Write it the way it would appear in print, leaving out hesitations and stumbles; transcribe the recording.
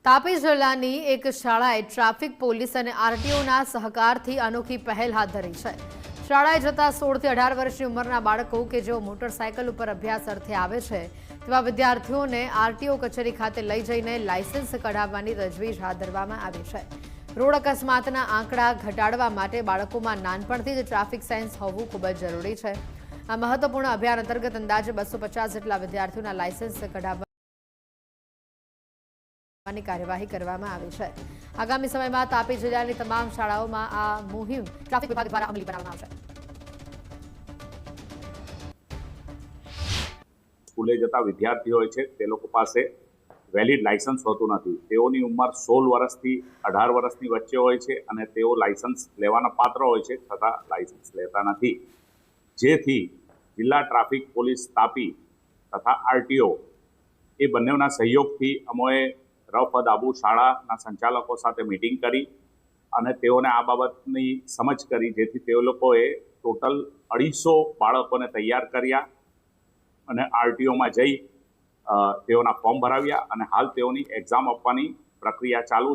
તાપી જિલ્લાની એક શાળાએ ટ્રાફિક પોલીસ અને આરટીઓના સહકારથી અનોખી પહેલ હાથ ધરી છે। શાળાએ જતા 16 થી 18 વર્ષની ઉંમરના બાળકો કે જેઓ મોટરસાયકલ ઉપર અભ્યાસ અર્થે આવે છે તેવા વિદ્યાર્થીઓને આરટીઓ કચેરી ખાતે લઈ જઈને લાયસન્સ કઢાવવાની તજવીજ હાથ ધરવામાં આવી છે। રોડ અકસ્માતના આંકડા ઘટાડવા માટે બાળકોમાં નાનપણથી જ ટ્રાફિક સેન્સ હોવું ખૂબ જ જરૂરી છે। આ મહત્વપૂર્ણ અભિયાન અંતર્ગત અંદાજે 250 જેટલા વિદ્યાર્થીઓના લાયસન્સ કઢાવવા કાર્યવાહી કરવામાં આવી છે। આગામી સમયમાં તાપી જિલ્લાની તમામ શાળાઓમાં આ મુહિમ ટ્રાફિક વિભાગ દ્વારા અમલી બનાવવામાં આવશે। સ્કૂલે જતા વિદ્યાર્થીઓ હોય છે તે લોકો પાસે વેલિડ લાયસન્સ હોતું નથી। તેઓની ઉંમર 16 વર્ષથી 18 વર્ષની વચ્ચે હોય છે અને તેઓ લાયસન્સ લેવાના પાત્ર હોય છે છતાં લાયસન્સ લેતા નથી, જેથી જિલ્લા ટ્રાફિક પોલીસ તાપી તથા આરટીઓ એ બંનેના સહયોગથી અમોએ રફદ આબુ શાળાના સંચાલકો સાથે મીટિંગ કરી અને તેઓને આ બાબતની સમજ કરી, જેથી તે લોકોએ ટોટલ 250 બાળકોને તૈયાર કર્યા અને આરટીઓમાં જઈ તેઓના ફોર્મ ભરાવ્યા અને હાલ તેઓની એક્ઝામ આપવાની પ્રક્રિયા ચાલુ છે।